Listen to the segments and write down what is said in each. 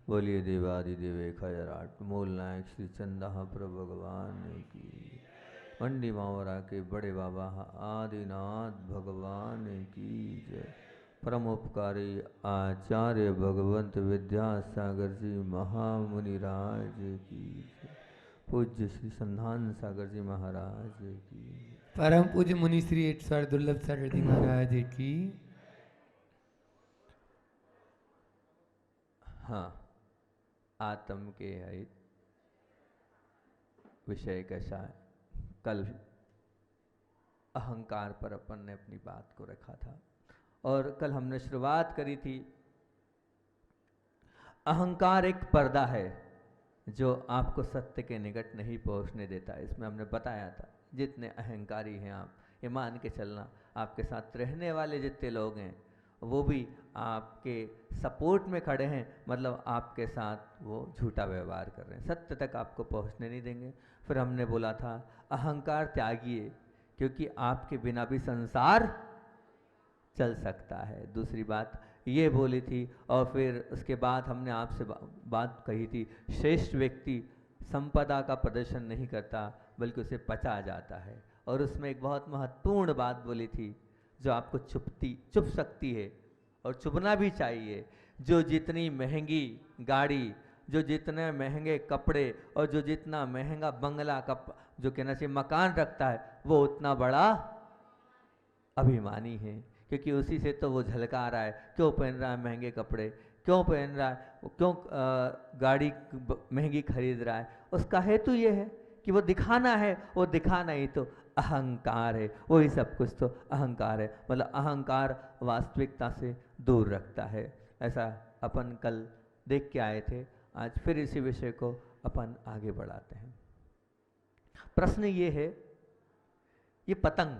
बोलिए देवादिदेव खजराट मूल नायक श्री चंदा प्रभु भगवान की। मंडी मावरा के बड़े बाबा आदिनाथ भगवान की जय। परम उपकारी आचार्य भगवंत विद्यासागर जी महामुनि राज की जय। पूज्य श्री संधान सागर जी महाराज की। परम पूज्य मुनि श्री ईश्वर दुर्लभ सागर जी महाराज की। हाँ, आत्म के हित विषय कैसा है। कल अहंकार पर अपन ने अपनी बात को रखा था और कल हमने शुरुआत करी थी। अहंकार एक पर्दा है जो आपको सत्य के निकट नहीं पहुंचने देता। इसमें हमने बताया था जितने अहंकारी हैं आप ये मान के चलना, आपके साथ रहने वाले जितने लोग हैं वो भी आपके सपोर्ट में खड़े हैं, मतलब आपके साथ वो झूठा व्यवहार कर रहे हैं, सत्य तक आपको पहुंचने नहीं देंगे। फिर हमने बोला था अहंकार त्यागिए क्योंकि आपके बिना भी संसार चल सकता है। दूसरी बात ये बोली थी और फिर उसके बाद हमने आपसे बात कही थी, श्रेष्ठ व्यक्ति संपदा का प्रदर्शन नहीं करता बल्कि उसे पचा जाता है। और उसमें एक बहुत महत्वपूर्ण बात बोली थी जो आपको चुप सकती है और चुभना भी चाहिए। जो जितनी महंगी गाड़ी, जो जितने महंगे कपड़े और जो जितना महंगा बंगला जो कहना चाहिए मकान रखता है वो उतना बड़ा अभिमानी है, क्योंकि उसी से तो वो झलका रहा है। क्यों पहन रहा है महंगे कपड़े, क्यों पहन रहा है, क्यों गाड़ी महंगी खरीद रहा है, उसका हेतु ये है कि वो दिखाना है। वो दिखाना ही तो अहंकार है, वही सब कुछ तो अहंकार है। मतलब अहंकार वास्तविकता से दूर रखता है। ऐसा अपन कल देख के आए थे। आज फिर इसी विषय को अपन आगे बढ़ाते हैं। प्रश्न ये है, ये पतंग,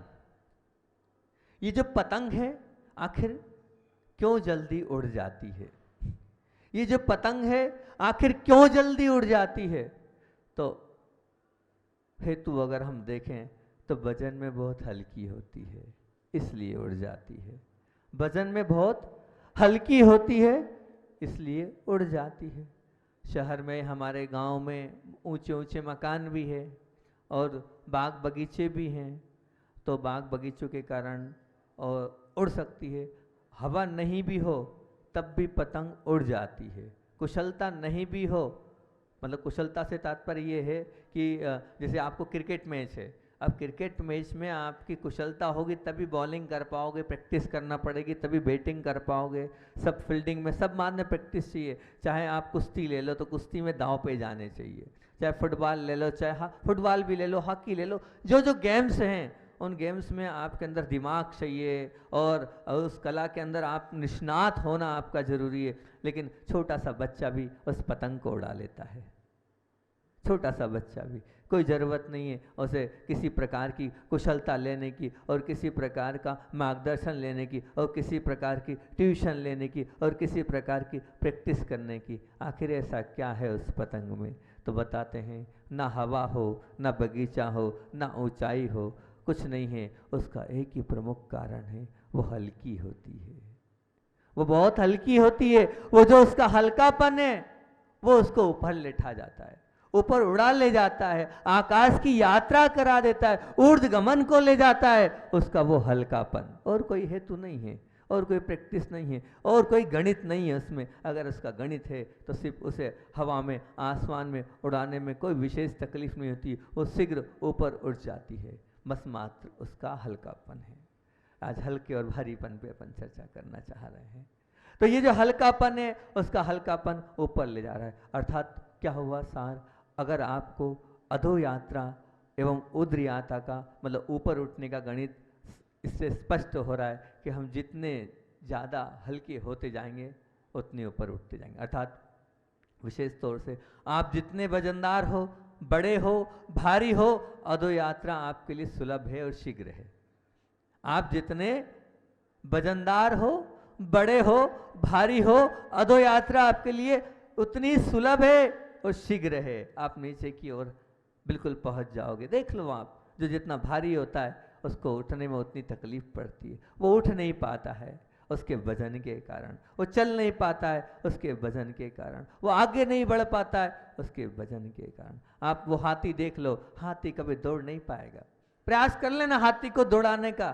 ये जो पतंग है आखिर क्यों जल्दी उड़ जाती है? ये जो पतंग है आखिर क्यों जल्दी उड़ जाती है? तो हेतु अगर हम देखें तो वजन में बहुत हल्की होती है इसलिए उड़ जाती है। वजन में बहुत हल्की होती है इसलिए उड़ जाती है। शहर में, हमारे गांव में ऊंचे ऊंचे मकान भी है और बाग बगीचे भी हैं, तो बाग बगीचों के कारण और उड़ सकती है। हवा नहीं भी हो तब भी पतंग उड़ जाती है। कुशलता नहीं भी हो, मतलब कुशलता से तात्पर्य ये है कि जैसे आपको क्रिकेट मैच है, अब क्रिकेट मैच में आपकी कुशलता होगी तभी बॉलिंग कर पाओगे, प्रैक्टिस करना पड़ेगी तभी बैटिंग कर पाओगे। सब फील्डिंग में, सब मान्य प्रैक्टिस चाहिए। चाहे आप कुश्ती ले लो तो कुश्ती में दांव पे जाने चाहिए, चाहे फुटबॉल ले लो, चाहे फुटबॉल भी ले लो, हॉकी ले लो, जो जो गेम्स हैं उन गेम्स में आपके अंदर दिमाग चाहिए और उस कला के अंदर आप निष्णात होना आपका ज़रूरी है। लेकिन छोटा सा बच्चा भी उस पतंग को उड़ा लेता है, छोटा सा बच्चा भी। कोई ज़रूरत नहीं है उसे किसी प्रकार की कुशलता लेने की और किसी प्रकार का मार्गदर्शन लेने की और किसी प्रकार की ट्यूशन लेने की और किसी प्रकार की प्रैक्टिस करने की। आखिर ऐसा क्या है उस पतंग में? तो बताते हैं, ना हवा हो, ना बगीचा हो, ना ऊंचाई हो, कुछ नहीं है। उसका एक ही प्रमुख कारण है, वो हल्की होती है। वो बहुत हल्की होती है। वो जो उसका हल्कापन है वो उसको ऊपर लेटा जाता है, ऊपर उड़ा ले जाता है, आकाश की यात्रा करा देता है, ऊर्ध्वगमन को ले जाता है। उसका वो हल्कापन, और कोई हेतु नहीं है, और कोई प्रैक्टिस नहीं है, और कोई गणित नहीं है उसमें। अगर उसका गणित है तो सिर्फ उसे हवा में, आसमान में उड़ाने में कोई विशेष तकलीफ नहीं होती, वो शीघ्र ऊपर उड़ जाती है। बस मात्र उसका हल्कापन है। आज हल्के और भारीपन पे अपन चर्चा करना चाह रहे हैं। तो ये जो हल्कापन है उसका हल्कापन ऊपर ले जा रहा है। अर्थात क्या हुआ सार? अगर आपको अधो यात्रा एवं ऊर्ध्व यात्रा का, मतलब ऊपर उठने का गणित इससे स्पष्ट हो रहा है कि हम जितने ज़्यादा हल्के होते जाएंगे उतने ऊपर उठते जाएंगे। अर्थात विशेष तौर से आप जितने वजनदार हो, बड़े हो, भारी हो, अधो यात्रा आपके लिए सुलभ है और शीघ्र है। आप जितने वजनदार हो, बड़े हो, भारी हो, अधो यात्रा आपके लिए उतनी सुलभ है और शीघ्र है। आप नीचे की ओर बिल्कुल पहुंच जाओगे। देख लो आप, जो जितना भारी होता है उसको उठने में उतनी तकलीफ पड़ती है, वो उठ नहीं पाता है। उसके वजन के कारण। वो चल नहीं पाता है उसके वजन के कारण। वो आगे नहीं बढ़ पाता है उसके वजन के कारण। आप वो हाथी देख लो, हाथी कभी दौड़ नहीं पाएगा। प्रयास कर लेना हाथी को दौड़ाने का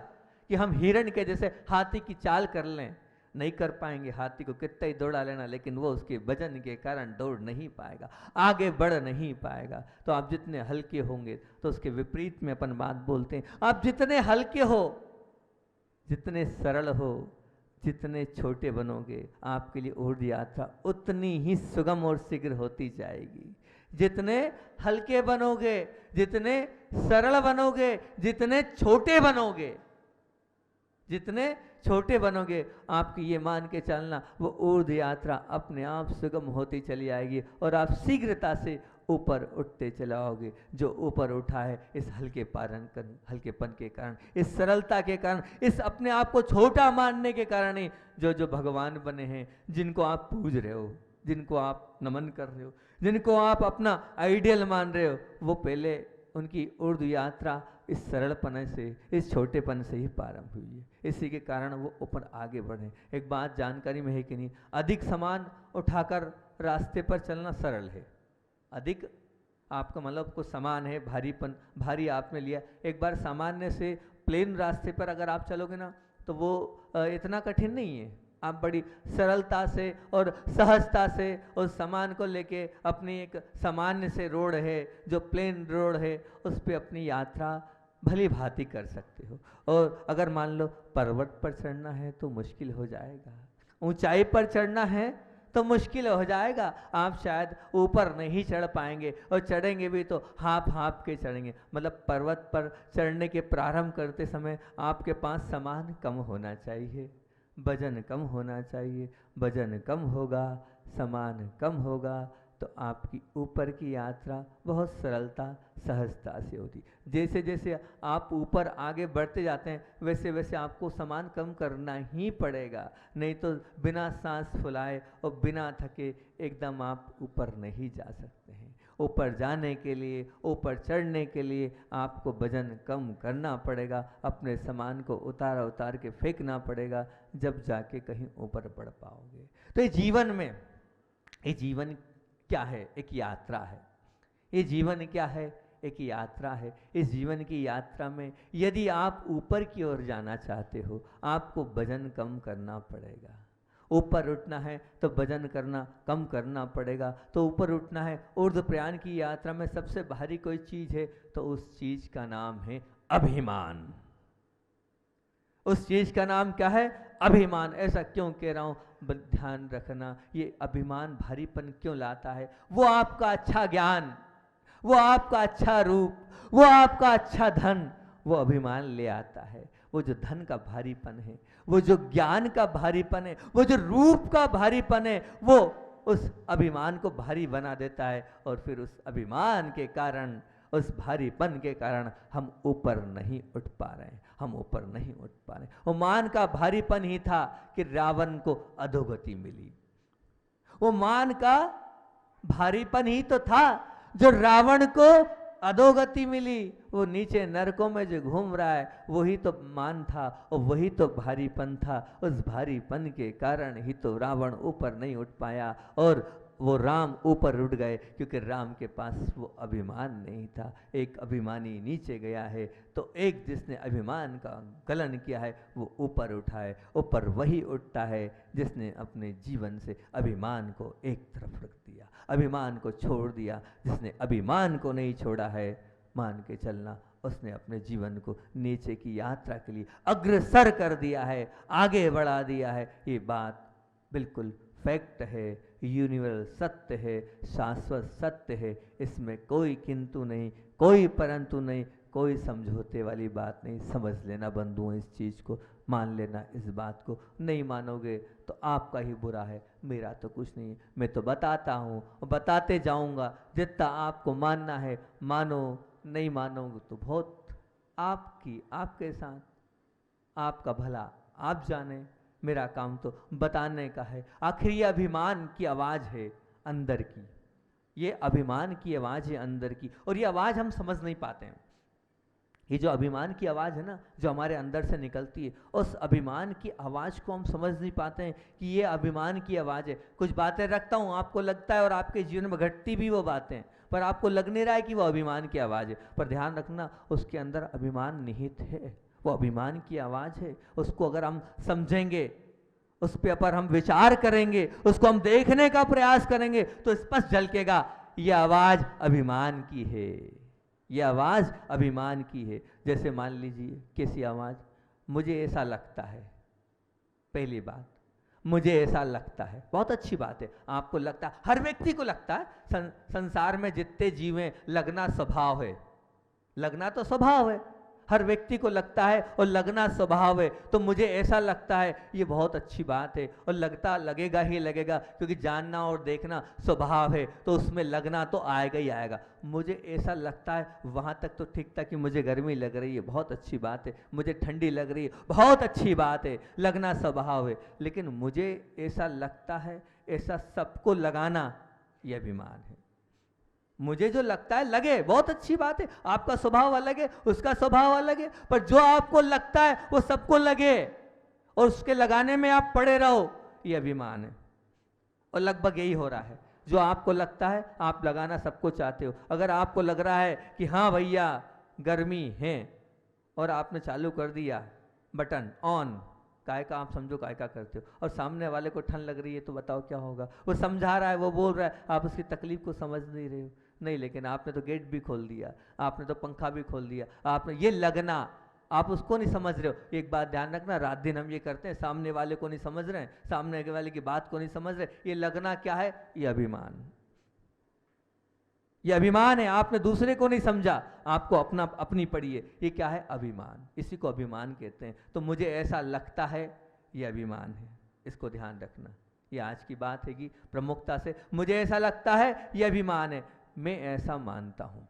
कि हम हिरण के जैसे हाथी की चाल कर लें, नहीं कर पाएंगे। हाथी को कितना ही दौड़ा लेना, लेकिन वो उसके वजन के कारण दौड़ नहीं पाएगा, आगे बढ़ नहीं पाएगा। तो आप जितने हल्के होंगे, तो उसके विपरीत में अपन बात बोलते हैं, आप जितने हल्के हो, जितने सरल हो, जितने छोटे बनोगे, आपके लिए ऊर्ध्व यात्रा उतनी ही सुगम और शीघ्र होती जाएगी। जितने हल्के बनोगे, जितने सरल बनोगे, जितने छोटे बनोगे, जितने छोटे बनोगे, आपकी ये मान के चलना वो ऊर्ध्व यात्रा अपने आप सुगम होती चली आएगी और आप शीघ्रता से ऊपर उठते चलाओगे। जो ऊपर उठा है इस हल्केपन के कारण, इस सरलता के कारण, इस अपने आप को छोटा मानने के कारण ही जो जो भगवान बने हैं, जिनको आप पूज रहे हो, जिनको आप नमन कर रहे हो, जिनको आप अपना आइडियल मान रहे हो, वो पहले उनकी ऊर्ध्व यात्रा इस सरलपन से, इस छोटेपन से ही प्रारंभ हुई है। इसी के कारण वो ऊपर आगे बढ़े। एक बात जानकारी में है कि नहीं, अधिक सामान उठाकर रास्ते पर चलना सरल है। अधिक आपका मतलब कुछ सामान है, भारीपन, भारी आपने लिया, एक बार सामान्य से प्लेन रास्ते पर अगर आप चलोगे ना, तो वो इतना कठिन नहीं है। आप बड़ी सरलता से और सहजता से उस सामान को लेके अपनी एक सामान्य से रोड है, जो प्लेन रोड है, उस पर अपनी यात्रा भली भांति कर सकते हो। और अगर मान लो पर्वत पर चढ़ना है तो मुश्किल हो जाएगा, ऊंचाई पर चढ़ना है तो मुश्किल हो जाएगा, आप शायद ऊपर नहीं चढ़ पाएंगे, और चढ़ेंगे भी तो हाँप हाँप के चढ़ेंगे। मतलब पर्वत पर चढ़ने के प्रारंभ करते समय आपके पास सामान कम होना चाहिए, वजन कम होना चाहिए। वजन कम होगा, सामान कम होगा, तो आपकी ऊपर की यात्रा बहुत सरलता सहजता से होती। जैसे जैसे आप ऊपर आगे बढ़ते जाते हैं, वैसे वैसे आपको सामान कम करना ही पड़ेगा, नहीं तो बिना सांस फुलाए और बिना थके एकदम आप ऊपर नहीं जा सकते हैं। ऊपर जाने के लिए, ऊपर चढ़ने के लिए आपको वजन कम करना पड़ेगा, अपने सामान को उतार के फेंकना पड़ेगा, जब जाके कहीं ऊपर बढ़ पाओगे। तो ये जीवन में, ये जीवन क्या है? एक यात्रा है। ये जीवन क्या है? एक यात्रा है। इस जीवन की यात्रा में यदि आप ऊपर की ओर जाना चाहते हो, आपको वजन कम करना पड़ेगा। ऊपर उठना है तो वजन करना कम करना पड़ेगा। तो ऊपर उठना है, ऊर्ध्व प्रयाण की यात्रा में सबसे भारी कोई चीज है तो उस चीज का नाम है अभिमान। उस चीज का नाम क्या है? अभिमान। ऐसा क्यों कह रहा हूं, ध्यान रखना, ये अभिमान भारीपन क्यों लाता है? वो आपका अच्छा ज्ञान, वो आपका अच्छा रूप, वो आपका अच्छा धन, वो अभिमान ले आता है। वो जो धन का भारीपन है, वो जो ज्ञान का भारीपन है, वो जो रूप का भारीपन है, वो उस अभिमान को भारी बना देता है। और फिर उस अभिमान के कारण, उस भारीपन के कारण हम ऊपर नहीं उठ पा रहे हैं, हम ऊपर नहीं उठ पा रहे। वो मान का भारीपन ही था कि रावण को अधोगति मिली। वो मान का भारीपन ही तो था जो रावण को अधोगति मिली। वो नीचे नरकों में जो घूम रहा है वही तो मान था, और वही तो भारीपन था। उस भारीपन के कारण ही तो रावण ऊपर नहीं उठ पाया और वो राम ऊपर उठ गए, क्योंकि राम के पास वो अभिमान नहीं था। एक अभिमानी नीचे गया है तो एक जिसने अभिमान का गलन किया है वो ऊपर उठा है। ऊपर वही उठता है जिसने अपने जीवन से अभिमान को एक तरफ रख दिया, अभिमान को छोड़ दिया। जिसने अभिमान को नहीं छोड़ा है, मान के चलना, उसने अपने जीवन को नीचे की यात्रा के लिए अग्रसर कर दिया है, आगे बढ़ा दिया है। ये बात बिल्कुल फैक्ट है, यूनिवर्सल सत्य है, शाश्वत सत्य है। इसमें कोई किंतु नहीं, कोई परंतु नहीं, कोई समझौते वाली बात नहीं। समझ लेना बंधुओं इस चीज़ को, मान लेना इस बात को। नहीं मानोगे तो आपका ही बुरा है, मेरा तो कुछ नहीं। मैं तो बताता हूँ, बताते जाऊँगा, जितना आपको मानना है मानो, नहीं मानोगे तो बहुत आपके साथ, आपका भला आप जाने। मेरा काम तो बताने का है। आखिर ये अभिमान की आवाज़ है अंदर की, ये अभिमान की आवाज़ है अंदर की, और ये आवाज़ हम समझ नहीं पाते हैं। ये जो अभिमान की आवाज़ है ना, जो हमारे अंदर से निकलती है, उस अभिमान की आवाज़ को हम समझ नहीं पाते हैं कि ये अभिमान की आवाज़ है। कुछ बातें रखता हूँ, आपको लगता है और आपके जीवन में घटती भी वो बातें, पर आपको लग नहीं रहा है कि वो अभिमान की आवाज़ है। पर ध्यान रखना, उसके अंदर अभिमान निहित है, वो अभिमान की आवाज़ है। उसको अगर हम समझेंगे, उस पर हम विचार करेंगे, उसको हम देखने का प्रयास करेंगे, तो स्पष्ट झलकेगा ये आवाज़ अभिमान की है, ये आवाज़ अभिमान की है। जैसे मान लीजिए कैसी आवाज़, मुझे ऐसा लगता है। पहली बात, मुझे ऐसा लगता है, बहुत अच्छी बात है। आपको लगता है, हर व्यक्ति को लगता है। संसार में जितने जीव हैं, लगना स्वभाव है, लगना तो स्वभाव है, हर व्यक्ति को लगता है और लगना स्वभाव है। तो मुझे ऐसा लगता है, ये बहुत अच्छी बात है, और लगता लगेगा ही लगेगा, क्योंकि जानना और देखना स्वभाव है, तो उसमें लगना तो आएगा ही आएगा। मुझे ऐसा लगता है, वहाँ तक तो ठीक था कि मुझे गर्मी लग रही है, बहुत अच्छी बात है, मुझे ठंडी लग रही है, बहुत अच्छी बात है, लगना स्वभाव है। लेकिन मुझे ऐसा लगता है, ऐसा सबको लगाना, यह अभिमान है। मुझे जो लगता है लगे, बहुत अच्छी बात है, आपका स्वभाव अलग है, उसका स्वभाव अलग है, पर जो आपको लगता है वो सबको लगे और उसके लगाने में आप पड़े रहो, ये अभिमान है। और लगभग यही हो रहा है, जो आपको लगता है आप लगाना सबको चाहते हो। अगर आपको लग रहा है कि हाँ भैया गर्मी है, और आपने चालू कर दिया बटन ऑन, काय का आप समझो काय का करते हो, और सामने वाले को ठंड लग रही है, तो बताओ क्या होगा। वो समझा रहा है, वो बोल रहा है, आप उसकी तकलीफ को समझ नहीं रहे हो। नहीं, लेकिन आपने तो गेट भी खोल दिया, आपने तो पंखा भी खोल दिया, आपने ये लगना, आप उसको नहीं समझ रहे हो। एक बात ध्यान रखना, रात दिन हम ये करते हैं, सामने वाले को नहीं समझ रहे हैं, सामने वाले की बात को नहीं समझ रहे। ये लगना क्या है? ये अभिमान, ये अभिमान है। आपने दूसरे को नहीं समझा, आपको अपना अपनी पड़ी है, ये क्या है? अभिमान। इसी को अभिमान कहते हैं। तो मुझे ऐसा लगता है, ये अभिमान है, इसको ध्यान रखना। ये आज की बात है कि प्रमुखता से, मुझे ऐसा लगता है, ये अभिमान है, मैं ऐसा मानता हूं।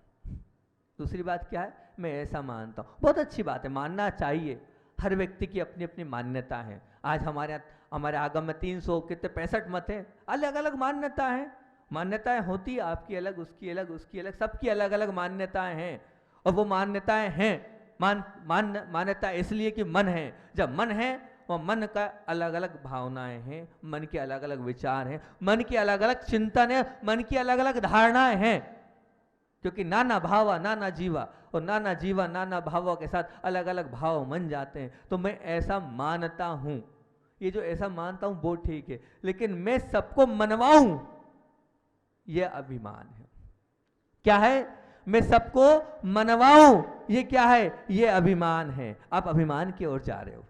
दूसरी बात क्या है? मैं ऐसा मानता हूं। बहुत अच्छी बात है, मानना चाहिए। हर व्यक्ति की अपनी अपनी मान्यता है। आज हमारे आगम में 365 मत हैं, अलग अलग मान्यता है। मान्यताएं होती है, आपकी अलग, उसकी अलग, उसकी अलग, सबकी अलग अलग मान्यताएं हैं। और वो मान्यताएं हैं, मान्यता इसलिए कि मन है। जब मन है, वो मन का अलग अलग भावनाएं हैं, मन के अलग अलग विचार हैं, मन की अलग अलग चिंतन है, मन की अलग अलग धारणाएं हैं। क्योंकि नाना भावा नाना जीवा, और नाना जीवा नाना भावों के साथ अलग अलग भाव मन जाते हैं। तो मैं ऐसा मानता हूं, ये जो ऐसा मानता हूं वो ठीक है, लेकिन मैं सबको मनवाऊं, यह अभिमान है। क्या है? मैं सबको मनवाऊं, ये क्या है? ये अभिमान है। आप अभिमान की ओर जा रहे हो।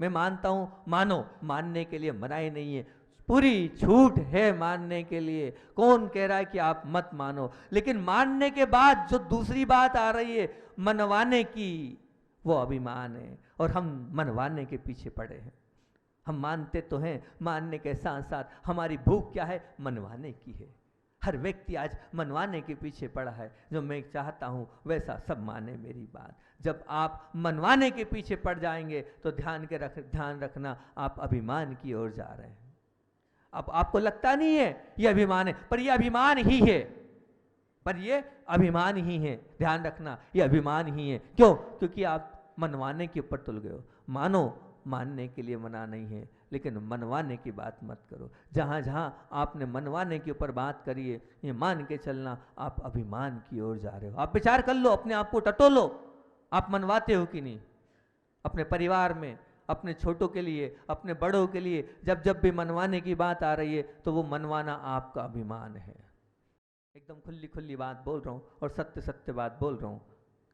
मैं मानता हूं, मानो, मानने के लिए मनाही नहीं है, पूरी छूट है मानने के लिए। कौन कह रहा है कि आप मत मानो? लेकिन मानने के बाद जो दूसरी बात आ रही है मनवाने की, वो अभिमान है, और हम मनवाने के पीछे पड़े हैं। हम मानते तो हैं, मानने के साथ साथ हमारी भूख क्या है? मनवाने की है। हर व्यक्ति आज मनवाने के पीछे पड़ा है, जो मैं चाहता हूं वैसा सब माने मेरी बात। जब आप मनवाने के पीछे पड़ जाएंगे तो ध्यान रखना, आप अभिमान की ओर जा रहे हैं। अब आपको लगता नहीं है ये अभिमान है, पर ये अभिमान ही है, पर ये अभिमान ही है। ध्यान रखना, ये अभिमान ही है। क्यों? क्योंकि आप मनवाने के ऊपर तुल गए हो। मानो, मानने के लिए मना नहीं है, लेकिन मनवाने की बात मत करो। जहाँ जहाँ आपने मनवाने के ऊपर बात करी है, ये मान के चलना, आप अभिमान की ओर जा रहे हो। आप विचार कर लो, अपने आप को टटोलो, आप मनवाते हो कि नहीं? अपने परिवार में, अपने छोटों के लिए, अपने बड़ों के लिए, जब जब भी मनवाने की बात आ रही है, तो वो मनवाना आपका अभिमान है। एकदम खुली खुली बात बोल रहा हूँ, और सत्य सत्य बात बोल रहा हूँ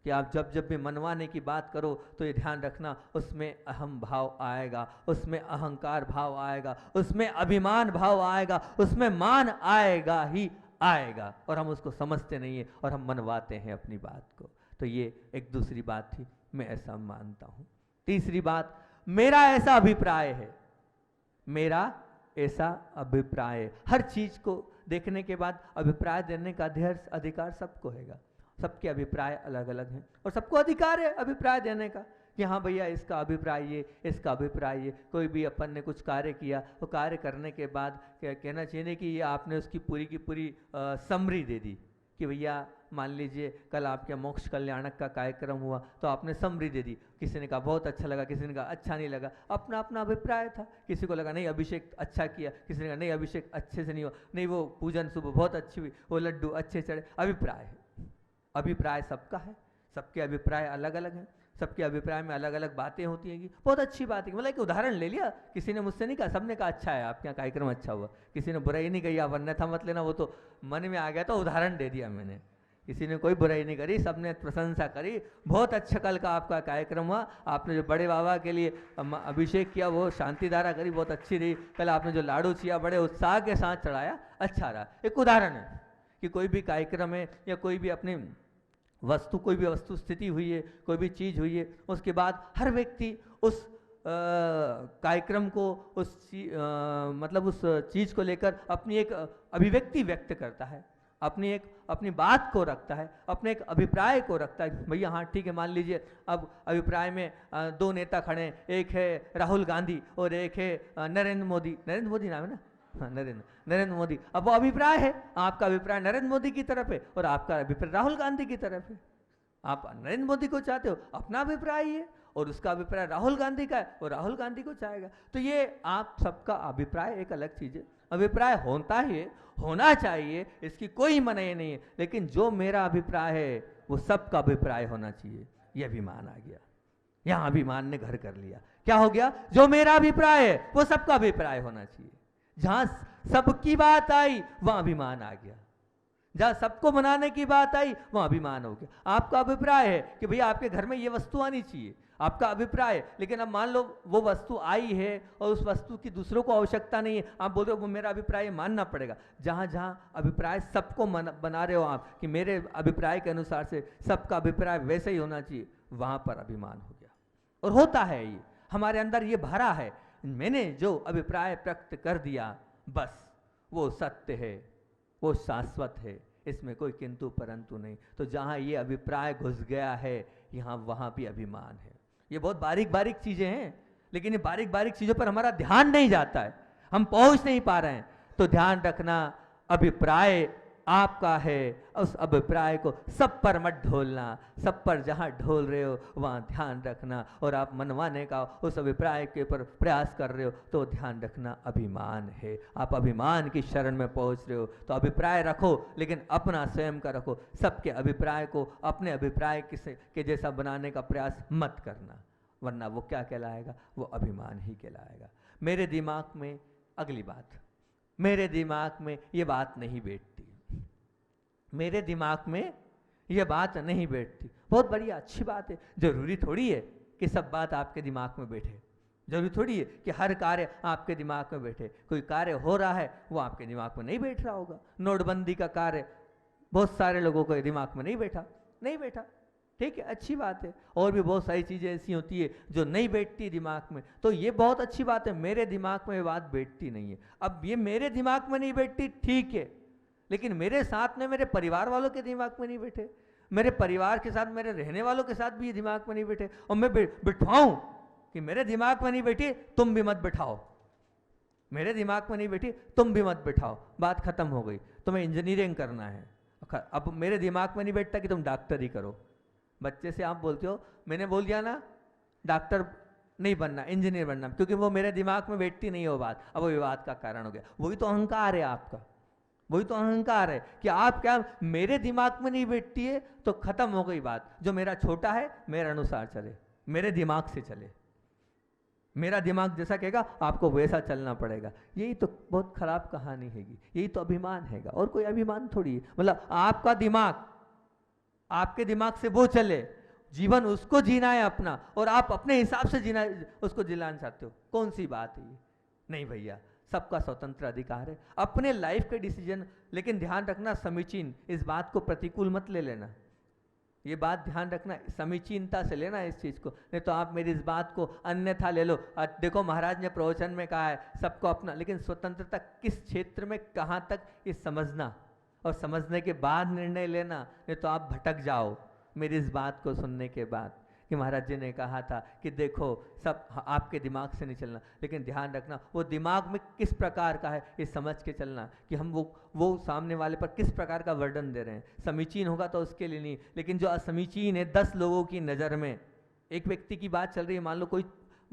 कि आप जब जब भी मनवाने की बात करो, तो ये ध्यान रखना, उसमें अहम भाव आएगा, उसमें अहंकार भाव आएगा, उसमें अभिमान भाव आएगा, उसमें मान आएगा ही आएगा, और हम उसको समझते नहीं है, और हम मनवाते हैं अपनी बात को। तो ये एक दूसरी बात थी, मैं ऐसा मानता हूँ। तीसरी बात, मेरा ऐसा अभिप्राय है। मेरा ऐसा अभिप्राय है। हर चीज को देखने के बाद अभिप्राय देने का अधिकार सबको हैगा। सबके अभिप्राय अलग अलग हैं, और सबको अधिकार है अभिप्राय देने का कि हाँ भैया इसका अभिप्राय ये, इसका अभिप्राय ये। कोई भी अपन ने कुछ कार्य किया, तो कार्य करने के बाद कहना चाहिए कि ये आपने उसकी पूरी की पूरी समरी दे दी कि भैया मान लीजिए कल आपके मोक्ष कल्याणक का कार्यक्रम हुआ तो आपने समरी दे दी, किसी ने कहा बहुत अच्छा लगा, किसी ने कहा अच्छा नहीं लगा, अपना अपना अभिप्राय था। किसी को लगा नहीं अभिषेक अच्छा किया, किसी ने कहा नहीं अभिषेक अच्छे से नहीं हुआ, नहीं वो पूजन सुबह बहुत अच्छी हुई, वो लड्डू अच्छे चढ़े। अभिप्राय है, अभिप्राय सबका है, सबके अभिप्राय अलग अलग हैं, सबके अभिप्राय में अलग अलग बातें होती हैं। बहुत अच्छी बात है, मतलब एक उदाहरण ले लिया, किसी ने मुझसे नहीं कहा, सबने कहा अच्छा है आपके यहाँ कार्यक्रम अच्छा हुआ, किसी ने बुराई नहीं कही, आप अन्यथा मत लेना, वो तो मन में आ गया तो उदाहरण दे दिया मैंने। किसी ने कोई बुराई नहीं करी, सबने प्रशंसा करी, बहुत अच्छा कल का आपका कार्यक्रम हुआ, आपने जो बड़े बाबा के लिए अभिषेक किया वो शांति धारा करी बहुत अच्छी रही, कल आपने जो लाडू चिया बड़े उत्साह के साथ चढ़ाया अच्छा रहा। एक उदाहरण है कि कोई भी कार्यक्रम है या कोई भी अपनी वस्तु, कोई भी वस्तु स्थिति हुई है, कोई भी चीज़ हुई है, उसके बाद हर व्यक्ति उस कार्यक्रम को मतलब उस चीज़ को लेकर अपनी एक अभिव्यक्ति व्यक्त करता है, अपनी बात को रखता है, अपने एक अभिप्राय को रखता है। भैया हाँ ठीक है, मान लीजिए अब अभिप्राय में दो नेता खड़े हैं, एक है राहुल गांधी और एक है नरेंद्र मोदी। नरेंद्र मोदी नाम है ना, हाँ नरेंद्र मोदी। अब वो अभिप्राय है, आपका अभिप्राय नरेंद्र मोदी की तरफ है और आपका अभिप्राय राहुल गांधी की तरफ है। आप नरेंद्र मोदी को चाहते हो, अपना अभिप्राय है, और उसका अभिप्राय राहुल गांधी का है और राहुल गांधी को चाहेगा। तो ये आप सबका अभिप्राय एक अलग चीज़ है, अभिप्राय होता ही है, होना चाहिए, इसकी कोई मनाही नहीं है, लेकिन जो मेरा अभिप्राय है वो सबका अभिप्राय होना चाहिए। यह अभिमान आ गया, यहाँ अभिमान ने घर कर लिया। क्या हो गया? जो मेरा अभिप्राय है वो सबका अभिप्राय होना चाहिए। जहां सबकी बात आई वहां अभिमान आ गया, जहां सबको मनाने की बात आई वहां अभिमान हो गया। आपका अभिप्राय है कि भैया आपके घर में ये वस्तु आनी चाहिए, आपका अभिप्राय है, लेकिन अब मान लो वो वस्तु आई है और उस वस्तु की दूसरों को आवश्यकता नहीं है, आप बोल रहे हो वो मेरा अभिप्राय मानना पड़ेगा। जहां जहां अभिप्राय सबको बना रहे हो आप कि मेरे अभिप्राय के अनुसार से सबका अभिप्राय वैसे ही होना चाहिए, वहां पर अभिमान हो गया। और होता है, ये हमारे अंदर ये भरा है, मैंने जो अभिप्राय व्यक्त कर दिया बस वो सत्य है, वो शाश्वत है, इसमें कोई किंतु परंतु नहीं। तो जहां ये अभिप्राय घुस गया है यहाँ वहां भी अभिमान है। ये बहुत बारीक बारीक चीजें हैं, लेकिन ये बारीक बारीक चीजों पर हमारा ध्यान नहीं जाता है, हम पहुंच नहीं पा रहे हैं। तो ध्यान रखना, अभिप्राय आपका है, उस अभिप्राय को सब पर मत ढोलना, सब पर जहां ढोल रहे हो वहां ध्यान रखना। और आप मनवाने का उस अभिप्राय के ऊपर प्रयास कर रहे हो तो ध्यान रखना अभिमान है, आप अभिमान की शरण में पहुंच रहे हो। तो अभिप्राय रखो, लेकिन अपना स्वयं का रखो, सबके अभिप्राय को अपने अभिप्राय के जैसा बनाने का प्रयास मत करना, वरना वो क्या कहलाएगा? वो अभिमान ही कहलाएगा। मेरे दिमाग में अगली बात, मेरे दिमाग में ये बात नहीं बैठती, मेरे दिमाग में ये बात नहीं बैठती। बहुत बढ़िया, अच्छी बात है। जरूरी थोड़ी है कि सब बात आपके दिमाग में बैठे, जरूरी थोड़ी है कि हर कार्य आपके दिमाग में बैठे। कोई कार्य हो रहा है वो आपके दिमाग में नहीं बैठ रहा होगा। नोटबंदी का कार्य बहुत सारे लोगों के दिमाग में नहीं बैठा, ठीक है, अच्छी बात है। और भी बहुत सारी चीज़ें ऐसी होती है जो नहीं बैठती दिमाग में, तो ये बहुत अच्छी बात है। मेरे दिमाग में ये बात बैठती नहीं है। अब ये मेरे दिमाग में नहीं बैठती, ठीक है, लेकिन मेरे साथ में मेरे परिवार वालों के दिमाग में नहीं बैठे, मेरे परिवार के साथ मेरे रहने वालों के साथ भी ये दिमाग में नहीं बैठे, और मैं बिठाऊं कि मेरे दिमाग में नहीं बैठी तुम भी मत बिठाओ, मेरे दिमाग में नहीं बैठी तुम भी मत बिठाओ, बात खत्म हो गई। तुम्हें इंजीनियरिंग करना है, अब मेरे दिमाग में नहीं बैठता कि तुम डॉक्टरी करो। बच्चे से आप बोलते हो, मैंने बोल दिया ना डॉक्टर नहीं बनना, इंजीनियर बनना, क्योंकि वो मेरे दिमाग में बैठती नहीं हो बात, अब वो विवाद का कारण हो गया। वही तो अहंकार है आपका, वही तो अहंकार है कि आप क्या मेरे दिमाग में नहीं बैठती है तो खत्म हो गई बात। जो मेरा छोटा है मेरे अनुसार चले, मेरे दिमाग से चले, मेरा दिमाग जैसा कहेगा आपको वैसा चलना पड़ेगा। यही तो बहुत खराब कहानी हैगी, यही तो अभिमान हैगा, और कोई अभिमान थोड़ी है। मतलब आपका दिमाग, आपके दिमाग से वो चले, जीवन उसको जीना है अपना, और आप अपने हिसाब से जीना उसको जिलाना चाहते हो, कौन सी बात है ये? नहीं भैया, सबका स्वतंत्र अधिकार है अपने लाइफ के डिसीजन। लेकिन ध्यान रखना समीचीन, इस बात को प्रतिकूल मत ले लेना, ये बात ध्यान रखना, समीचीनता से लेना इस चीज़ को, नहीं तो आप मेरी इस बात को अन्यथा ले लो। देखो महाराज ने प्रवचन में कहा है सबको अपना, लेकिन स्वतंत्रता किस क्षेत्र में कहाँ तक ये समझना, और समझने के बाद निर्णय लेना, नहीं तो आप भटक जाओ मेरी इस बात को सुनने के बाद कि महाराज जी ने कहा था कि देखो सब आपके दिमाग से नहीं चलना, लेकिन ध्यान रखना वो दिमाग में किस प्रकार का है ये समझ के चलना कि हम वो सामने वाले पर किस प्रकार का वर्णन दे रहे हैं। समीचीन होगा तो उसके लिए नहीं, लेकिन जो असमीचीन है 10 लोगों की नज़र में, एक व्यक्ति की बात चल रही है, मान लो कोई,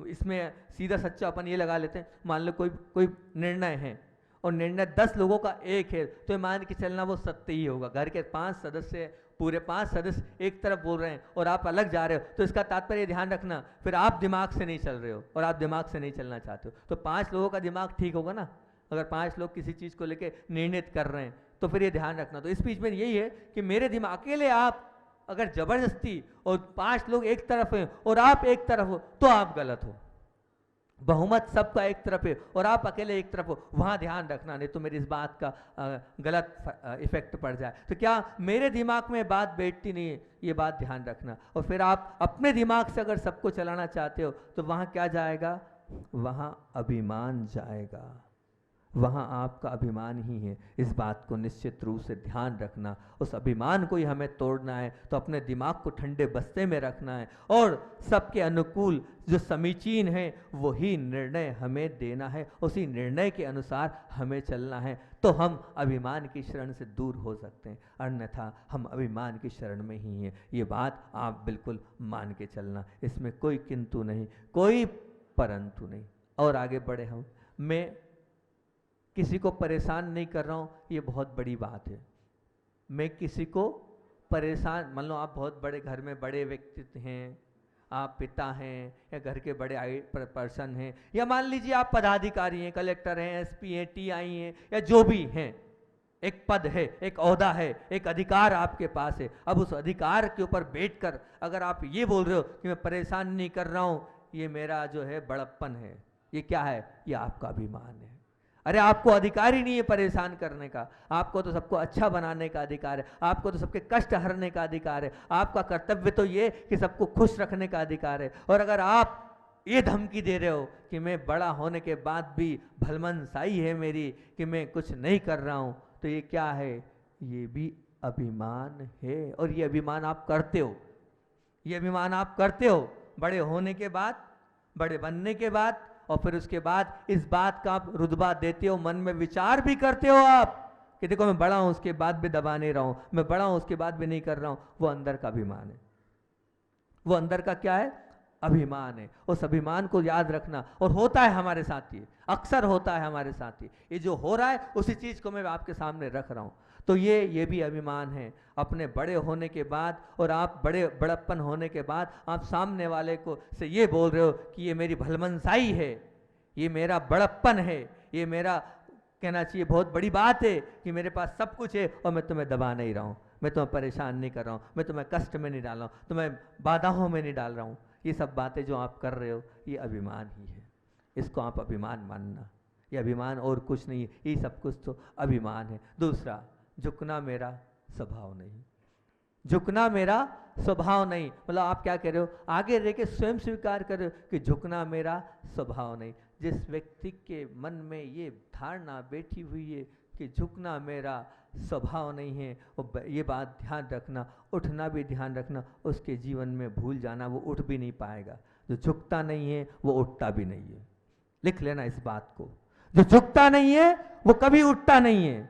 इसमें सीधा सच्चा अपन ये लगा लेते हैं, मान लो कोई निर्णय है और निर्णय 10 लोगों का एक है, तो मान के चलना वो सत्य ही होगा। घर के 5 सदस्य, पूरे 5 सदस्य एक तरफ बोल रहे हैं और आप अलग जा रहे हो, तो इसका तात्पर्य ध्यान रखना फिर आप दिमाग से नहीं चल रहे हो और आप दिमाग से नहीं चलना चाहते हो। तो 5 लोगों का दिमाग ठीक होगा ना, अगर 5 लोग किसी चीज़ को लेकर निर्णित कर रहे हैं तो फिर ये ध्यान रखना। तो इस बीच में यही है कि मेरे दिमाग अकेले आप अगर जबरदस्ती और 5 लोग एक तरफ हैं और आप एक तरफ हो तो आप गलत हो। बहुमत सबका एक तरफ है और आप अकेले एक तरफ हो, वहां ध्यान रखना, नहीं तो मेरी इस बात का गलत इफेक्ट पड़ जाए। तो क्या मेरे दिमाग में बात बैठती नहीं है, ये बात ध्यान रखना। और फिर आप अपने दिमाग से अगर सबको चलाना चाहते हो तो वहां क्या जाएगा, वहां अभिमान जाएगा, वहाँ आपका अभिमान ही है। इस बात को निश्चित रूप से ध्यान रखना, उस अभिमान को ही हमें तोड़ना है। तो अपने दिमाग को ठंडे बस्ते में रखना है और सबके अनुकूल जो समीचीन है वही निर्णय हमें देना है, उसी निर्णय के अनुसार हमें चलना है। तो हम अभिमान की शरण से दूर हो सकते हैं, अन्यथा हम अभिमान की शरण में ही हैं। ये बात आप बिल्कुल मान के चलना, इसमें कोई किंतु नहीं, कोई परंतु नहीं। और आगे बढ़े हम, मैं किसी को परेशान नहीं कर रहा हूँ, ये बहुत बड़ी बात है। मैं किसी को परेशान, मान लो आप बहुत बड़े घर में बड़े व्यक्ति हैं, आप पिता हैं या घर के बड़े पर्सन हैं, या मान लीजिए आप पदाधिकारी हैं, कलेक्टर हैं, एसपी हैं, टीआई हैं, या जो भी हैं, एक पद है, एक ओहदा है, एक अधिकार आपके पास है। अब उस अधिकार के ऊपर बैठकर अगर आप ये बोल रहे हो कि मैं परेशान नहीं कर रहा हूँ, ये मेरा जो है बड़प्पन है, ये क्या है, ये आपका अभिमान है। अरे आपको अधिकार ही नहीं है परेशान करने का, आपको तो सबको अच्छा बनाने का अधिकार है, आपको तो सबके कष्ट हरने का अधिकार है, आपका कर्तव्य तो ये कि सबको खुश रखने का अधिकार है। और अगर आप ये धमकी दे रहे हो कि मैं बड़ा होने के बाद भी भलमनसाई है मेरी कि मैं कुछ नहीं कर रहा हूँ, तो ये क्या है, ये भी अभिमान है। और ये अभिमान आप करते हो, ये अभिमान आप करते हो बड़े होने के बाद, बड़े बनने के बाद, और फिर उसके बाद इस बात का आप रुतबा देते हो, मन में विचार भी करते हो आप कि देखो मैं बड़ा हूं उसके बाद भी दबा नहीं रहा हूं, मैं बड़ा हूं उसके बाद भी नहीं कर रहा हूं। वो अंदर का अभिमान है, वो अंदर का क्या है, अभिमान है। उस अभिमान को याद रखना। और होता है हमारे साथ, ये अक्सर होता है हमारे साथ, ये जो हो रहा है उसी चीज को मैं आपके सामने रख रहा हूं। तो ये भी अभिमान है। अपने बड़े होने के बाद और आप बड़प्पन होने के बाद आप सामने वाले को से ये बोल रहे हो कि ये मेरी भलमनसाई है, ये मेरा बड़प्पन है, ये मेरा कहना चाहिए बहुत बड़ी बात है कि मेरे पास सब कुछ है और मैं तुम्हें दबा नहीं रहा हूँ, मैं तुम्हें परेशान नहीं कर रहा हूँ, मैं तुम्हें कष्ट में नहीं डाल रहा हूँ, तुम्हें बाधाओं में नहीं डाल रहा हूँ। ये सब बातें जो आप कर रहे हो ये अभिमान ही है, इसको आप अभिमान मानना। ये अभिमान और कुछ नहीं है, ये सब कुछ तो अभिमान है। दूसरा, झुकना मेरा स्वभाव नहीं, झुकना मेरा स्वभाव नहीं, मतलब आप क्या कह रहे हो, आगे रह के स्वयं स्वीकार कर रहे हो कि झुकना मेरा स्वभाव नहीं। जिस व्यक्ति के मन में ये धारणा बैठी हुई है कि झुकना मेरा स्वभाव नहीं है, ये बात ध्यान रखना, उठना भी ध्यान रखना, उसके जीवन में भूल जाना, वो उठ भी नहीं पाएगा। जो झुकता नहीं है वो उठता भी नहीं है, लिख लेना इस बात को। जो झुकता नहीं है वो कभी उठता नहीं है,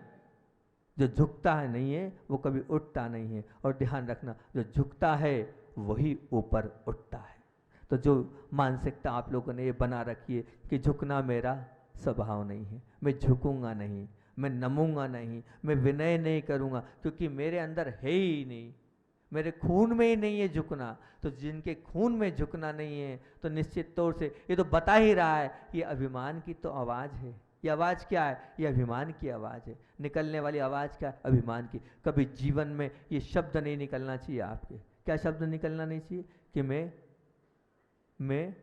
जो झुकता है नहीं है वो कभी उठता नहीं है। और ध्यान रखना, जो झुकता है वही ऊपर उठता है। तो जो मानसिकता आप लोगों ने ये बना रखी है कि झुकना मेरा स्वभाव नहीं है, मैं झुकूंगा नहीं, मैं नमूंगा नहीं, मैं विनय नहीं करूंगा, क्योंकि मेरे अंदर है ही नहीं, मेरे खून में ही नहीं है झुकना। तो जिनके खून में झुकना नहीं है तो निश्चित तौर से ये तो बता ही रहा है, ये अभिमान की तो आवाज़ है। ये आवाज़ क्या है, ये अभिमान की आवाज़ है। निकलने वाली आवाज़ क्या, अभिमान की। कभी जीवन में ये शब्द नहीं निकलना चाहिए आपके। क्या शब्द निकलना नहीं चाहिए कि मैं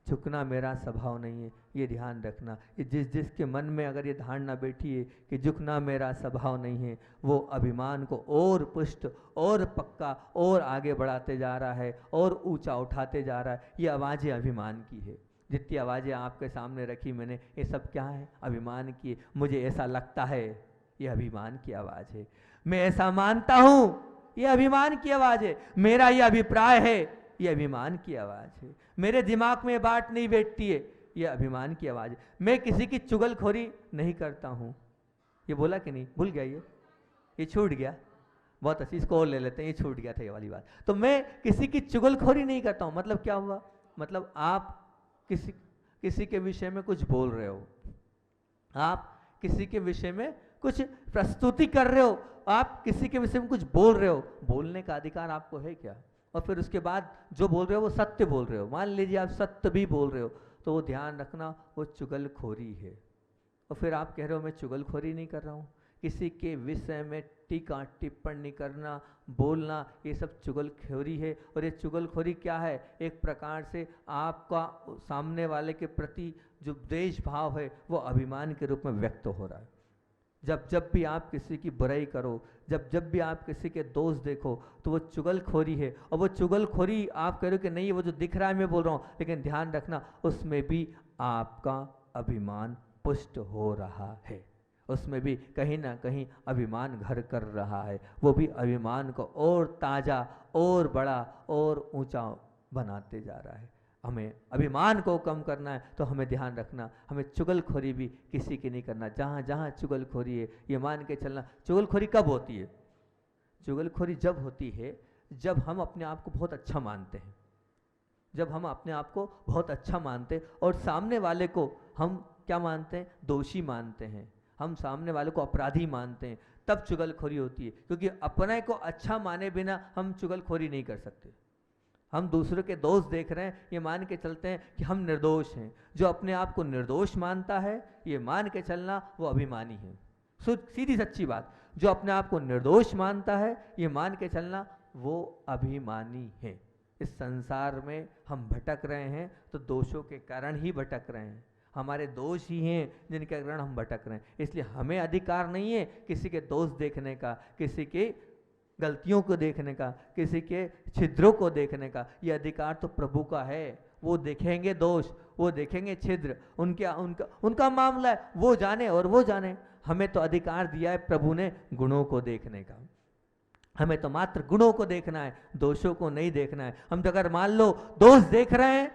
झुकना मेरा स्वभाव नहीं है। ये ध्यान रखना, ये जिसके मन में अगर ये धारणा बैठी है कि झुकना मेरा स्वभाव नहीं है, वो अभिमान को और पुष्ट और पक्का और आगे बढ़ाते जा रहा है और ऊंचा उठाते जा रहा है। ये आवाज़ें अभिमान की है। जितनी आवाज़ें आपके सामने रखी मैंने, ये सब क्या है, अभिमान की। मुझे ऐसा लगता है, ये अभिमान की आवाज़ है। मैं ऐसा मानता हूँ, ये अभिमान की आवाज़ है। मेरा ये अभिप्राय है, ये अभिमान की आवाज़ है। मेरे दिमाग में बात नहीं बैठती है, ये अभिमान की आवाज़ है। मैं किसी की चुगलखोरी नहीं करता हूँ, ये बोला कि नहीं, भूल गया, ये छूट गया। बहुत अच्छी, इसको और ले लेते हैं, ये छूट गया था ये वाली बात। तो मैं किसी की चुगलखोरी नहीं करता हूँ, मतलब क्या हुआ, मतलब आप किसी के विषय में कुछ बोल रहे हो, आप किसी के विषय में कुछ प्रस्तुति कर रहे हो, आप किसी के विषय में कुछ बोल रहे हो, बोलने का अधिकार आपको है क्या? और फिर उसके बाद जो बोल रहे हो वो सत्य बोल रहे हो, मान लीजिए आप सत्य भी बोल रहे हो, तो वो ध्यान रखना वो चुगलखोरी है। और फिर आप कह रहे हो मैं चुगलखोरी नहीं कर रहा हूँ, किसी के विषय में टीका टिप्पणी करना, बोलना, ये सब चुगलखोरी है। और ये चुगलखोरी क्या है, एक प्रकार से आपका सामने वाले के प्रति जो द्वेष भाव है वो अभिमान के रूप में व्यक्त हो रहा है। जब भी आप किसी की बुराई करो, जब भी आप किसी के दोष देखो, तो वो चुगलखोरी है। और वो चुगलखोरी आप कह रहे हो कि नहीं वो जो दिख रहा है मैं बोल रहा हूँ, लेकिन ध्यान रखना उसमें भी आपका अभिमान पुष्ट हो रहा है, उसमें भी कहीं ना कहीं अभिमान घर कर रहा है। वो भी अभिमान को और ताज़ा और बड़ा और ऊंचा बनाते जा रहा है। हमें अभिमान को कम करना है तो हमें ध्यान रखना, हमें चुगलखोरी भी किसी की नहीं करना। जहाँ जहाँ चुगलखोरी है ये मान के चलना। चुगलखोरी कब होती है? चुगलखोरी जब होती है जब हम अपने आप को बहुत अच्छा मानते हैं, जब हम अपने आप को बहुत अच्छा मानते हैं और सामने वाले को हम क्या मानते हैं, दोषी मानते हैं, हम सामने वाले को अपराधी मानते हैं, तब चुगलखोरी होती है। क्योंकि अपने को अच्छा माने बिना हम चुगलखोरी नहीं कर सकते। हम दूसरे के दोष देख रहे हैं, ये मान के चलते हैं कि हम निर्दोष हैं। जो अपने आप को निर्दोष मानता है ये मान के चलना वो अभिमानी है। सीधी सच्ची बात, जो अपने आप को निर्दोष मानता है ये मान के चलना वो अभिमानी है। इस संसार में हम भटक रहे हैं तो दोषों के कारण ही भटक रहे हैं, हमारे दोष ही हैं जिनके कारण हम भटक रहे हैं। इसलिए हमें अधिकार नहीं है किसी के दोष देखने का, किसी के गलतियों को देखने का, किसी के छिद्रों को देखने का। ये अधिकार तो प्रभु का है। वो देखेंगे दोष, वो देखेंगे छिद्र, उनका मामला है, वो जाने और वो जाने। हमें तो अधिकार दिया है प्रभु ने गुणों को देखने का। हमें तो मात्र गुणों को देखना है, दोषों को नहीं देखना है। हम तो अगर मान लो दोष देख रहे हैं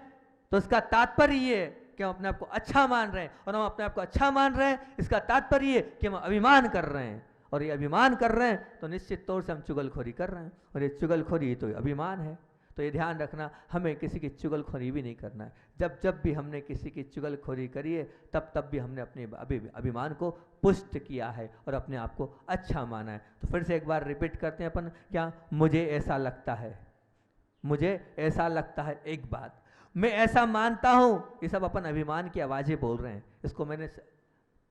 तो इसका तात्पर्य ये है कि हम अपने आप को अच्छा मान रहे हैं, और हम अपने आप को अच्छा मान रहे हैं इसका तात्पर्य ये कि हम अभिमान कर रहे हैं। और ये अभिमान कर रहे हैं तो निश्चित तौर से हम चुगलखोरी कर रहे हैं, और ये चुगलखोरी तो अभिमान है। तो ये ध्यान रखना, हमें किसी की चुगलखोरी भी नहीं करना है। जब भी हमने किसी की चुगलखोरी करी है तब भी हमने अपने अभिमान को पुष्ट किया है और अपने आप को अच्छा माना है। तो फिर से एक बार रिपीट करते हैं अपन, क्या? मुझे ऐसा लगता है, मुझे ऐसा लगता है, एक बात मैं ऐसा मानता हूं। ये सब अपन अभिमान की आवाजें बोल रहे हैं, इसको मैंने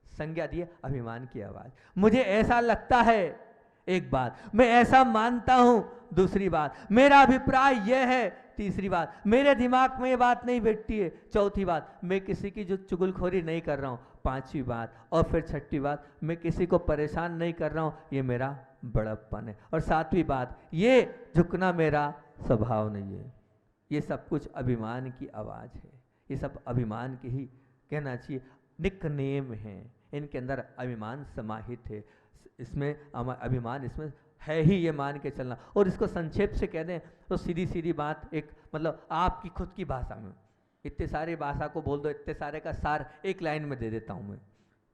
संज्ञा दी है अभिमान की आवाज। मुझे ऐसा लगता है, एक बात, मैं ऐसा मानता हूं, दूसरी बात, मेरा अभिप्राय यह है, तीसरी बात, मेरे दिमाग में ये बात नहीं बैठती है, चौथी बात, मैं किसी की जो चुगलखोरी नहीं कर रहा हूं, पांचवी बात, और फिर छठी बात, मैं किसी को परेशान नहीं कर रहा हूं, ये मेरा बड़प्पन है, और सातवीं बात, ये झुकना मेरा स्वभाव नहीं है। ये सब कुछ अभिमान की आवाज है, ये सब अभिमान की ही कहना चाहिए निकनेम है, इनके अंदर अभिमान समाहित है। इसमें अभिमान इसमें है ही, ये मान के चलना। और इसको संक्षेप से कह दें तो सीधी सीधी बात, एक मतलब आपकी खुद की भाषा में, इतने सारे भाषा को बोल दो, इतने सारे का सार एक लाइन में दे देता हूँ मैं,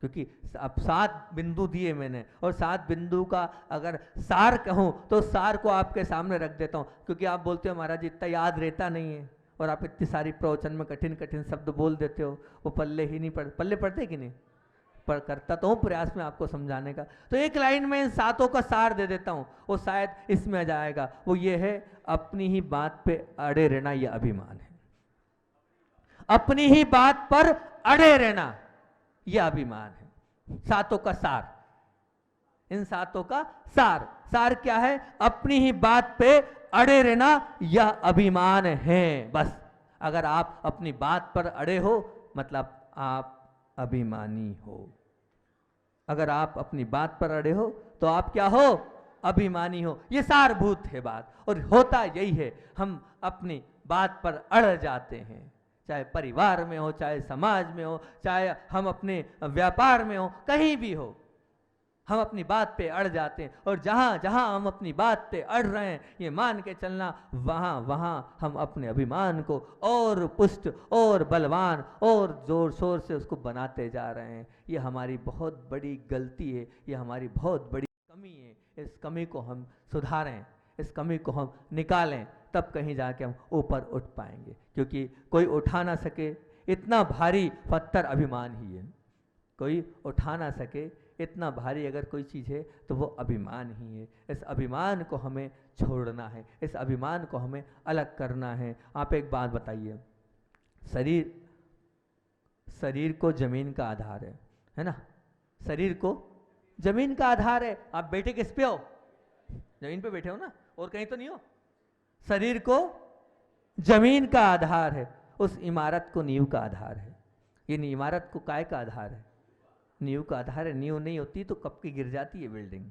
क्योंकि अब 7 बिंदु दिए मैंने, और 7 बिंदु का अगर सार कहूँ तो सार को आपके सामने रख देता हूँ। क्योंकि आप बोलते हो महाराज इतना याद रहता नहीं है, और आप इतनी सारी प्रवचन में कठिन कठिन शब्द बोल देते हो, वो पल्ले ही नहीं पल्ले पड़ते कि नहीं? पर करता तो हूँ प्रयास में आपको समझाने का। तो एक लाइन में इन 7 का सार दे देता हूँ, वो शायद इसमें आ जाएगा। वो ये है, अपनी ही बात पे अड़े रहना, यह अभिमान है। अपनी ही बात पर अड़े रहना यह अभिमान है। 7 का सार, इन 7 का सार क्या है? अपनी ही बात पे अड़े रहना यह अभिमान है। बस अगर आप अपनी बात पर अड़े हो मतलब आप अभिमानी हो। अगर आप अपनी बात पर अड़े हो तो आप क्या हो? अभिमानी हो। ये सारभूत है बात, और होता यही है, हम अपनी बात पर अड़ जाते हैं, चाहे परिवार में हो, चाहे समाज में हो, चाहे हम अपने व्यापार में हो, कहीं भी हो, हम अपनी बात पे अड़ जाते हैं, और जहाँ जहाँ हम अपनी बात पे अड़ रहे हैं ये मान के चलना, वहाँ वहाँ हम अपने अभिमान को और पुष्ट और बलवान और जोर शोर से उसको बनाते जा रहे हैं। ये हमारी बहुत बड़ी गलती है, ये हमारी बहुत बड़ी कमी है। इस कमी को हम सुधारें, इस कमी को हम निकालें, तब कहीं जाके हम ऊपर उठ पाएंगे। क्योंकि कोई उठा ना सके इतना भारी पत्थर अभिमान ही है। कोई उठा ना सके इतना भारी अगर कोई चीज़ है तो वो अभिमान ही है। इस अभिमान को हमें छोड़ना है, इस अभिमान को हमें अलग करना है। आप एक बात बताइए, शरीर को जमीन का आधार है ना? शरीर को जमीन का आधार है। आप बैठे किस पे हो? जमीन पे बैठे हो ना, और कहीं तो नहीं हो। शरीर को जमीन का आधार है, उस इमारत को नींव का आधार है। ये इमारत को काय का आधार है? नींव का आधार है। नींव नहीं होती तो कब की गिर जाती है बिल्डिंग,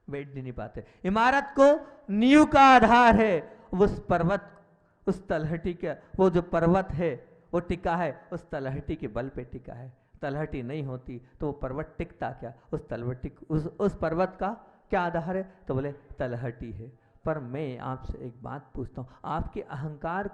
बैठ नहीं पाते। इमारत को नींव का आधार है। उस पर्वत, उस तलहटी का, वो जो पर्वत है वो टिका है उस तलहटी के बल पे टिका है। तलहटी नहीं होती तो वो पर्वत टिकता क्या? उस तलहटी, उस पर्वत का क्या आधार है? तो बोले तलहटी है। पर मैं आपसे एक बात पूछता हूँ, आपके अहंकार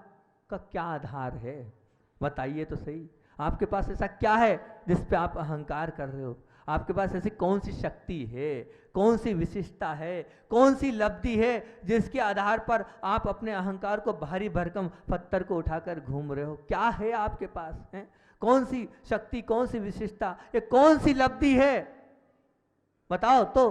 का क्या आधार है? बताइए तो सही। आपके पास ऐसा क्या है जिस पे आप अहंकार कर रहे हो? आपके पास ऐसी कौन सी शक्ति है, कौन सी विशिष्टता है, कौन सी लब्धि है जिसके आधार पर आप अपने अहंकार को भारी भरकम पत्थर को उठाकर घूम रहे हो? क्या है आपके पास? है कौन सी शक्ति, कौन सी विशिष्टता, ये कौन सी लब्धि है? बताओ तो।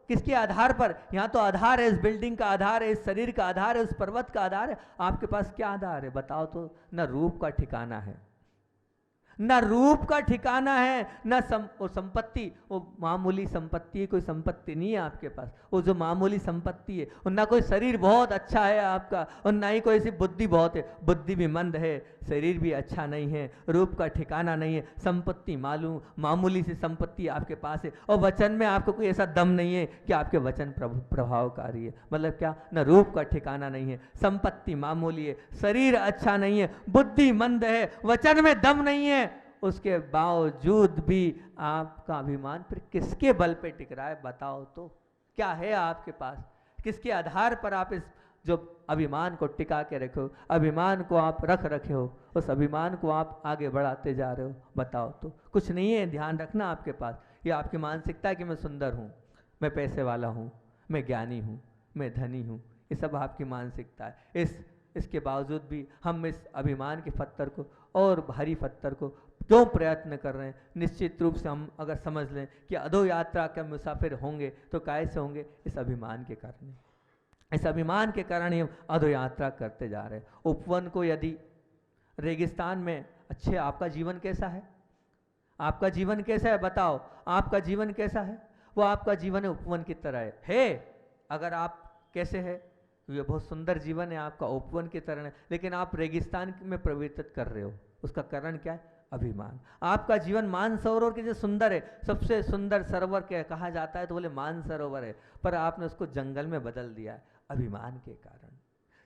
किसके आधार पर? यहाँ तो आधार है, इस बिल्डिंग का आधार है, इस शरीर का आधार है, उस पर्वत का आधार है। आपके पास क्या आधार है? बताओ तो। न रूप का ठिकाना है, न रूप का ठिकाना है, न वो संपत्ति, वो मामूली संपत्ति है, कोई संपत्ति नहीं है आपके पास। वो जो मामूली संपत्ति है, और ना कोई शरीर बहुत अच्छा है आपका, और ना ही कोई ऐसी बुद्धि बहुत है। बुद्धि भी मंद है, शरीर भी अच्छा नहीं है, रूप का ठिकाना नहीं है, संपत्ति मामूली सी संपत्ति आपके पास है, और वचन में आपको कोई ऐसा दम नहीं है कि आपके वचन प्रभावकारी है। मतलब क्या? न रूप का ठिकाना नहीं है, संपत्ति मामूली है, शरीर अच्छा नहीं है, बुद्धि मंद है, वचन में दम नहीं है। उसके बावजूद भी आपका अभिमान फिर किसके बल पे टिक रहा है? बताओ तो। क्या है आपके पास? किसके आधार पर आप इस जो अभिमान को टिका के रखे हो, अभिमान को आप रख रखे हो, उस अभिमान को आप आगे बढ़ाते जा रहे हो? बताओ तो। कुछ नहीं है। ध्यान रखना आपके पास ये आपकी मानसिकता है कि मैं सुंदर हूँ, मैं पैसे वाला हूँ, मैं ज्ञानी हूँ, मैं धनी हूँ। ये सब आपकी मानसिकता है। इसके बावजूद भी हम इस अभिमान के पत्थर को और भारी पत्थर को क्यों प्रयत्न कर रहे हैं? निश्चित रूप से हम अगर समझ लें कि अधो यात्रा के मुसाफिर होंगे तो कैसे होंगे? इस अभिमान के कारण। इस अभिमान के कारण ही हम अधो यात्रा करते जा रहे हैं। उपवन को यदि रेगिस्तान में, अच्छे आपका जीवन कैसा है? आपका जीवन कैसा है? बताओ। आपका जीवन कैसा है? वो आपका जीवन है उपवन की तरह है। अगर आप कैसे है? ये बहुत सुंदर जीवन है आपका, उपवन की तरह है, लेकिन आप रेगिस्तान में प्रवर्तित कर रहे हो। उसका कारण क्या है? अभिमान। आपका जीवन मानसरोवर के जैसे सुंदर है, सबसे सुंदर सरोवर क्या कहा जाता है तो बोले मानसरोवर है, पर आपने उसको जंगल में बदल दिया है अभिमान के कारण।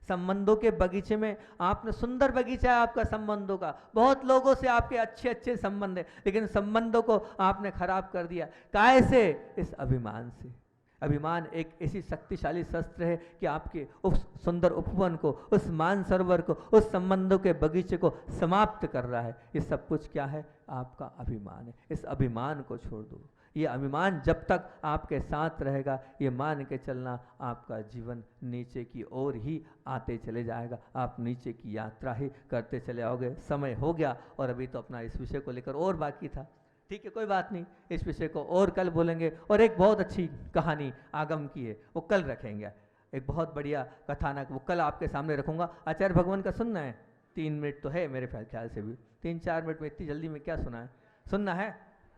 संबंधों के बगीचे में आपने, सुंदर बगीचा है आपका संबंधों का, बहुत लोगों से आपके अच्छे अच्छे संबंध है, लेकिन संबंधों को आपने खराब कर दिया। कैसे? इस अभिमान से। अभिमान एक ऐसी शक्तिशाली शस्त्र है कि आपके उस सुंदर उपवन को, उस मानसरोवर को, उस संबंधों के बगीचे को समाप्त कर रहा है। ये सब कुछ क्या है? आपका अभिमान है। इस अभिमान को छोड़ दो। ये अभिमान जब तक आपके साथ रहेगा, ये मान के चलना, आपका जीवन नीचे की ओर ही आते चले जाएगा। आप नीचे की यात्रा ही करते चले आओगे। समय हो गया और अभी तो अपना इस विषय को लेकर और बाकी था। ठीक है, कोई बात नहीं, इस विषय को और कल बोलेंगे। और एक बहुत अच्छी कहानी आगम की है, वो कल रखेंगे। एक बहुत बढ़िया कथानक वो कल आपके सामने रखूंगा। आचार्य भगवान का सुनना है? 3 मिनट तो है मेरे ख्याल से भी, 3-4 मिनट में इतनी जल्दी में क्या सुना है? सुनना है?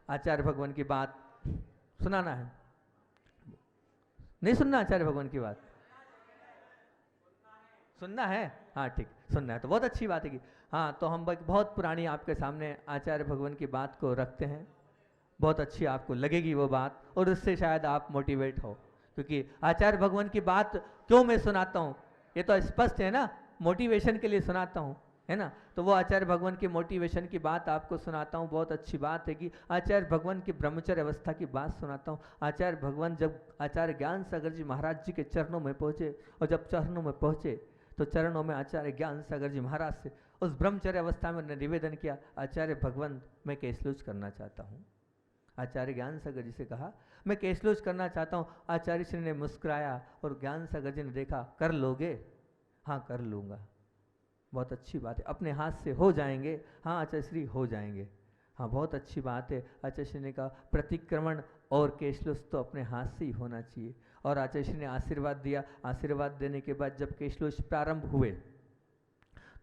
आचार्य भगवान की बात सुनाना है? नहीं सुनना आचार्य भगवान की बात? सुनना है? हाँ ठीक, सुनना है तो बहुत अच्छी बात है कि हाँ, तो हम बहुत पुरानी आपके सामने आचार्य भगवान की बात को रखते हैं। बहुत अच्छी आपको लगेगी वो बात, और उससे शायद आप मोटिवेट हो। क्योंकि आचार्य भगवान की बात क्यों मैं सुनाता हूँ, ये तो स्पष्ट है ना, मोटिवेशन के लिए सुनाता हूँ। है ना। तो वो आचार्य भगवान की मोटिवेशन की बात आपको सुनाता हूँ। बहुत अच्छी बात है कि आचार्य भगवान की ब्रह्मचर्य अवस्था की बात सुनाता हूँ। आचार्य भगवान जब आचार्य ज्ञान सागर जी महाराज जी के चरणों में पहुँचे, और जब चरणों में पहुँचे तो चरणों में आचार्य ज्ञान सागर जी महाराज से उस ब्रह्मचर्य अवस्था में निवेदन किया, आचार्य भगवान मैं केसलूच करना चाहता हूँ। आचार्य ज्ञान सागर जी से कहा मैं केसलूच करना चाहता हूँ। आचार्य श्री ने मुस्कुराया और ज्ञान सागर जी ने देखा, कर लोगे? हाँ कर लूँगा। बहुत अच्छी बात है, अपने हाथ से हो जाएंगे? हाँ आचार्य श्री हो जाएंगे। हाँ बहुत अच्छी बात है। आचार्य श्री ने कहा प्रतिक्रमण और केशलोच तो अपने हाथ से ही होना चाहिए। और आचार्य श्री ने आशीर्वाद दिया। आशीर्वाद देने के बाद जब केशलोच प्रारंभ हुए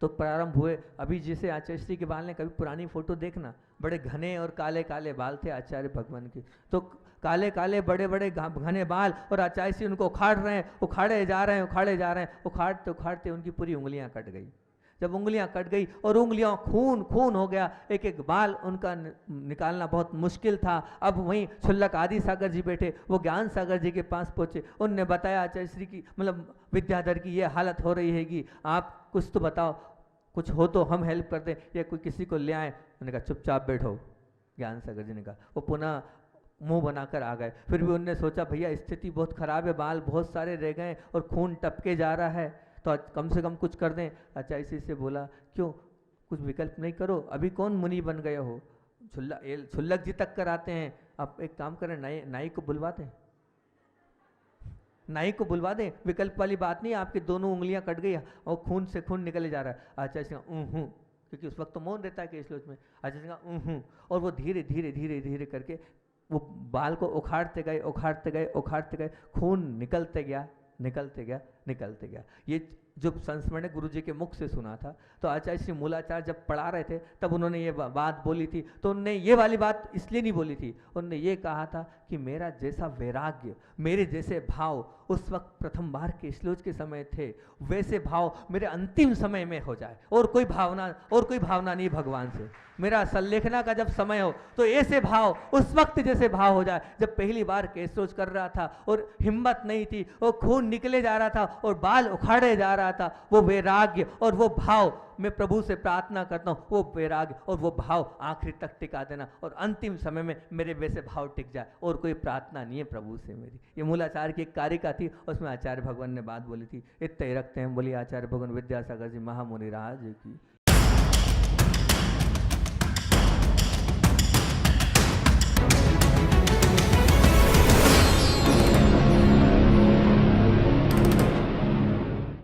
तो प्रारंभ हुए, अभी जैसे आचार्य श्री के बाल ने, कभी पुरानी फोटो देखना, बड़े घने और काले काले बाल थे आचार्य भगवान के। तो काले काले बड़े बड़े घने बाल, और आचार्य श्री उनको उखाड़ रहे हैं, उखाड़े जा रहे हैं, उखाड़े जा रहे हैं। उखाड़ते उखाड़ते उनकी पूरी उंगलियां कट गई। जब उंगलियां कट गई और उंगलियां खून खून हो गया, एक एक बाल उनका निकालना बहुत मुश्किल था। अब वहीं क्षुल्लक आदि सागर जी बैठे, वो ज्ञान सागर जी के पास पहुंचे। उनने बताया आचार्य श्री की, मतलब विद्याधर की ये हालत हो रही है कि आप कुछ तो बताओ, कुछ हो तो हम हेल्प कर दें, या कोई किसी को ले आए। उन्होंने कहा चुपचाप बैठो। ज्ञान सागर जी ने कहा, वो पुनः मुंह बनाकर आ गए। फिर भी उनने सोचा भैया स्थिति बहुत खराब है, बाल बहुत सारे रह गए और खून टपके जा रहा है, तो कम से कम कुछ कर दें। आचार्य श्री से बोला क्यों, कुछ विकल्प नहीं करो? अभी कौन मुनि बन गए हो? क्षुल्लक जी तक कराते हैं, आप एक काम करें, नाई को बुलवा दें, नाई को बुलवा दें। विकल्प वाली बात नहीं, आपकी दोनों उंगलियां कट गई और खून से खून निकले जा रहा है। आचार्य श्री क्योंकि उस वक्त तो मौन रहता है केशलोच में। आचार्य श्री और वो धीरे धीरे धीरे धीरे करके वो बाल को उखाड़ते गए, उखाड़ते गए, उखाड़ते गए, खून निकलते गया, निकलते गया, निकलते गया। ये जो संस्मरण गुरु जी के मुख से सुना था। तो आचार्य श्री मूलाचार्य जब पढ़ा रहे थे तब उन्होंने ये बात बोली थी। तो उन्होंने ये वाली बात इसलिए नहीं बोली थी, उन्होंने ये कहा था कि मेरा जैसा वैराग्य, मेरे जैसे भाव उस वक्त प्रथम बार केशलोच के समय थे, वैसे भाव मेरे अंतिम समय में हो जाए। और कोई भावना नहीं भगवान से। मेरा संलेखना का जब समय हो तो ऐसे भाव उस वक्त जैसे भाव हो जाए जब पहली बार केशलोच कर रहा था और हिम्मत नहीं थी, और खून निकले जा रहा था और बाल उखाड़े जा रहा था। वो वैराग्य और वो भाव मैं प्रभु से प्रार्थना करता हूँ, वो वैराग्य और वो भाव आखिरी तक टिका देना, और अंतिम समय में मेरे वैसे भाव टिक जाए। और कोई प्रार्थना नहीं है प्रभु से मेरी। ये मूलाचार्य की एक कारिका थी, उसमें आचार्य भगवान ने बात बोली थी। इतने ही रखते हैं। बोलिए आचार्य भगवान विद्यासागर जी महामुनि राज की।